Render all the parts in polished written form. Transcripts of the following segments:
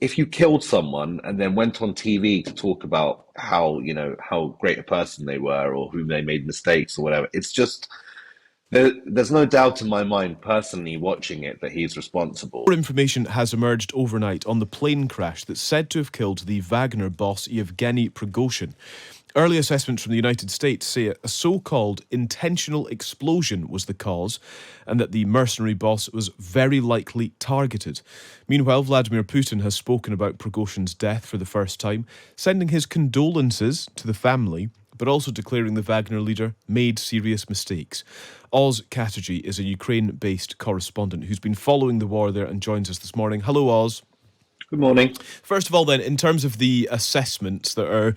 if you killed someone and then went on TV to talk about how great a person they were or whom they made mistakes or whatever, it's just there's no doubt in my mind, personally watching it, that he's responsible. More information has emerged overnight on the plane crash that's said to have killed the Wagner boss Yevgeny Prigozhin. Early assessments from the United States say a so-called intentional explosion was the cause and that the mercenary boss was very likely targeted. Meanwhile, Vladimir Putin has spoken about Prigozhin's death for the first time, sending his condolences to the family, but also declaring the Wagner leader made serious mistakes. Katerji is a Ukraine-based correspondent who's been following the war there and joins us this morning. Hello, Oz. Good morning. First of all, then, in terms of the assessments that are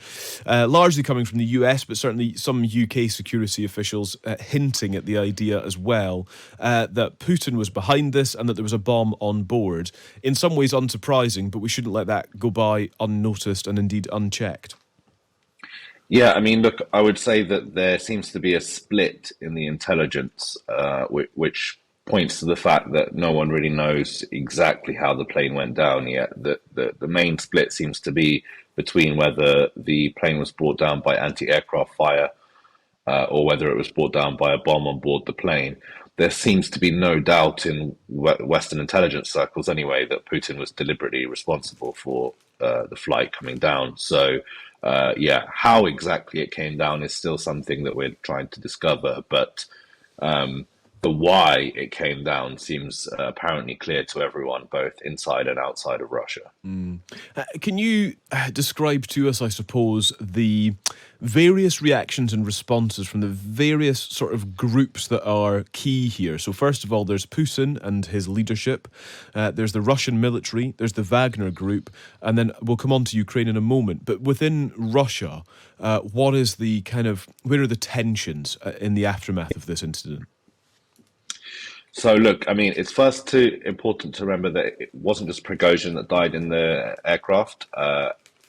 largely coming from the US, but certainly some UK security officials hinting at the idea as well that Putin was behind this and that there was a bomb on board. In some ways unsurprising, but we shouldn't let that go by unnoticed and indeed unchecked. Yeah, I mean, look, I would say that there seems to be a split in the intelligence, which points to the fact that no one really knows exactly how the plane went down yet. The main split seems to be between whether the plane was brought down by anti-aircraft fire or whether it was brought down by a bomb on board the plane. There seems to be no doubt in Western intelligence circles, anyway, that Putin was deliberately responsible for the flight coming down. So, yeah, how exactly it came down is still something that we're trying to discover. But the why it came down seems apparently clear to everyone, both inside and outside of Russia. Can you describe to us, I suppose, the various reactions and responses from the various sort of groups that are key here? So first of all, there's Putin and his leadership. There's the Russian military. There's the Wagner group. And then we'll come on to Ukraine in a moment. But within Russia, what is the where are the tensions in the aftermath of this incident? So look, I mean, it's important to remember that it wasn't just Prigozhin that died in the aircraft.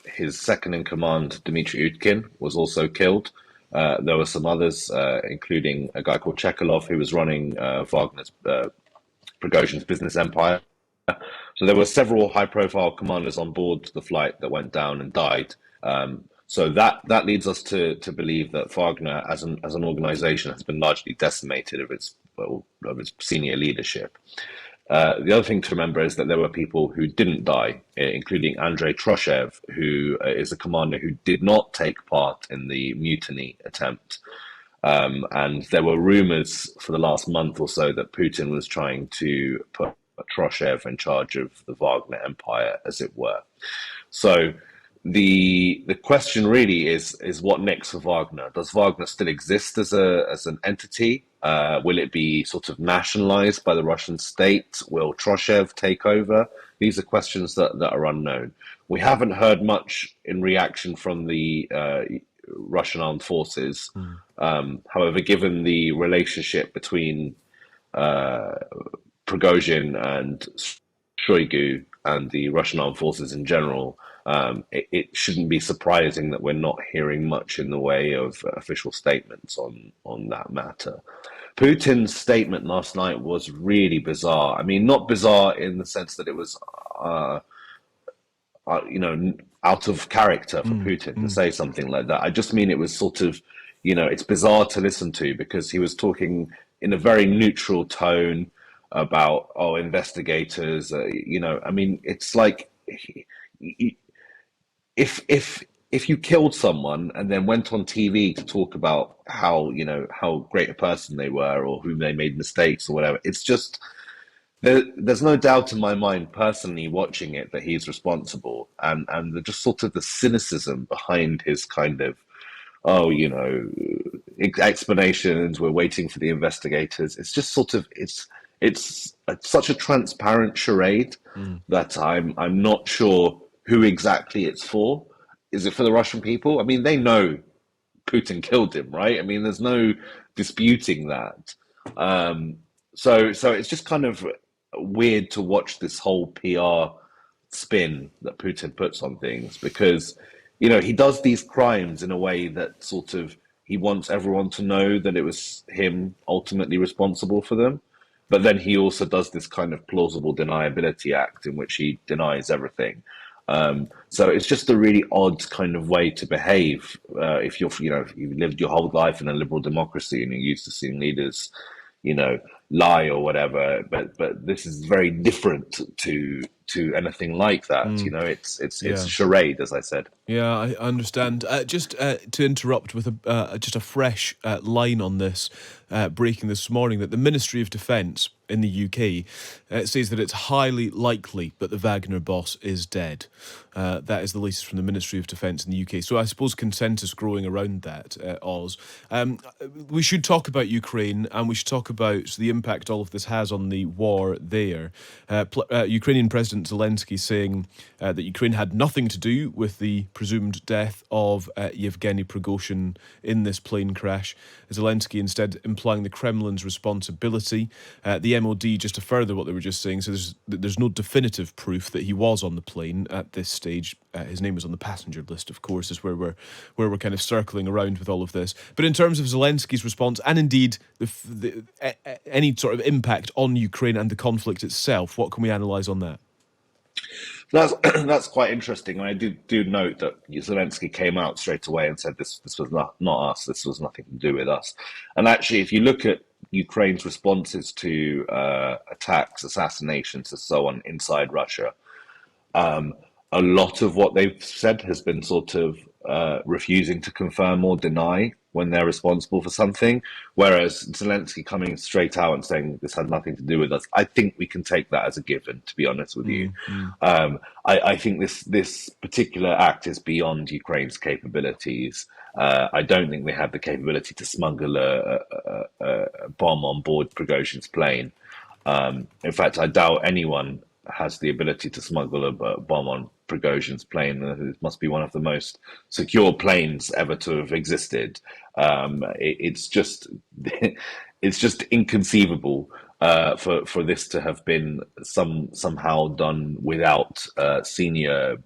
His second in command, Dmitry Utkin, was also killed. There were some others, including a guy called Chekalov, who was running Prigozhin's business empire. So there were several high-profile commanders on board the flight that went down and died. So that leads us to believe that Wagner, as an organization, has been largely decimated of its senior leadership. The other thing to remember is that there were people who didn't die, including Andrei Troshev, who is a commander who did not take part in the mutiny attempt. And there were rumors for the last month or so that Putin was trying to put Troshev in charge of the Wagner empire, as it were. So the question really is what next for Wagner? Does Wagner still exist as an entity? Will it be sort of nationalized by the Russian state? Will Troshev take over? These are questions that are unknown. We haven't heard much in reaction from the Russian armed forces. However, given the relationship between Prigozhin and Shoigu and the Russian armed forces in general, it shouldn't be surprising that we're not hearing much in the way of official statements on that matter. Putin's statement last night was really bizarre. I mean, not bizarre in the sense that it was, out of character for Putin to say something like that. I just mean it was sort of, it's bizarre to listen to because he was talking in a very neutral tone about, investigators, I mean, it's like, if you killed someone and then went on TV to talk about how great a person they were or whom they made mistakes or whatever, it's just there's no doubt in my mind, personally watching it, that he's responsible, and just sort of the cynicism behind his kind of explanations. We're waiting for the investigators. It's just sort of it's such a transparent charade that I'm not sure who exactly it's for. Is it for the Russian people? I mean, they know Putin killed him, right? I mean, there's no disputing that. So it's just kind of weird to watch this whole PR spin that Putin puts on things because, he does these crimes in a way that sort of he wants everyone to know that it was him ultimately responsible for them. But then he also does this kind of plausible deniability act in which he denies everything. So it's just a really odd kind of way to behave if if you've lived your whole life in a liberal democracy and you're used to seeing leaders, lie or whatever. But this is very different to anything like that. It's a Yeah. charade, as I said. Yeah, I understand. Just to interrupt with just a fresh line on this, breaking this morning, that the Ministry of Defence in the UK says that it's highly likely that the Wagner boss is dead. That is the latest from the Ministry of Defence in the UK. So I suppose consensus growing around that, Oz. We should talk about Ukraine, and we should talk about the impact all of this has on the war there. Ukrainian President Zelensky saying that Ukraine had nothing to do with the presumed death of Yevgeny Prigozhin in this plane crash. Zelensky instead implying the Kremlin's responsibility. The MOD, just to further what they were just saying, so there's no definitive proof that he was on the plane at this stage. His name was on the passenger list, of course, is where we're kind of circling around with all of this. But in terms of Zelensky's response, and indeed any sort of impact on Ukraine and the conflict itself, what can we analyse on that? That's that's quite interesting. And I do note that Zelensky came out straight away and said this was not us. This was nothing to do with us. And actually, if you look at Ukraine's responses to attacks, assassinations, and so on inside Russia, a lot of what they've said has been sort of refusing to confirm or deny when they're responsible for something. Whereas Zelensky coming straight out and saying this had nothing to do with us, I think we can take that as a given, to be honest with you. I think this particular act is beyond Ukraine's capabilities. I don't think they have the capability to smuggle a bomb on board Prigozhin's plane. In fact, I doubt anyone has the ability to smuggle a bomb on Prigozhin's plane. It must be one of the most secure planes ever to have existed. It's just it's just inconceivable for this to have been somehow done without senior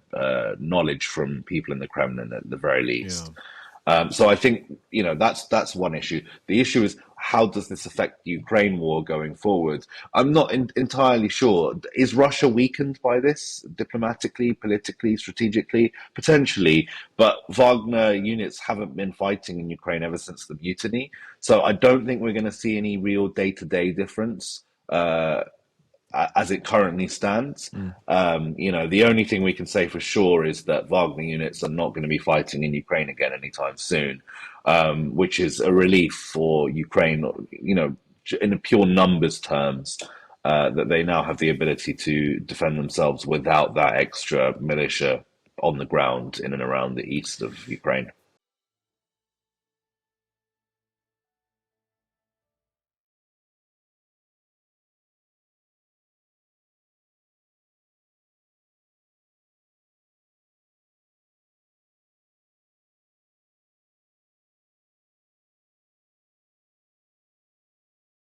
knowledge from people in the Kremlin at the very least. Yeah. So I think that's one issue. The issue is, how does this affect the Ukraine war going forward? I'm not entirely sure. Is Russia weakened by this diplomatically, politically, strategically? Potentially, but Wagner units haven't been fighting in Ukraine ever since the mutiny. So I don't think we're going to see any real day-to-day difference as it currently stands. The only thing we can say for sure is that Wagner units are not going to be fighting in Ukraine again anytime soon, which is a relief for Ukraine, in a pure numbers terms, that they now have the ability to defend themselves without that extra militia on the ground in and around the east of Ukraine.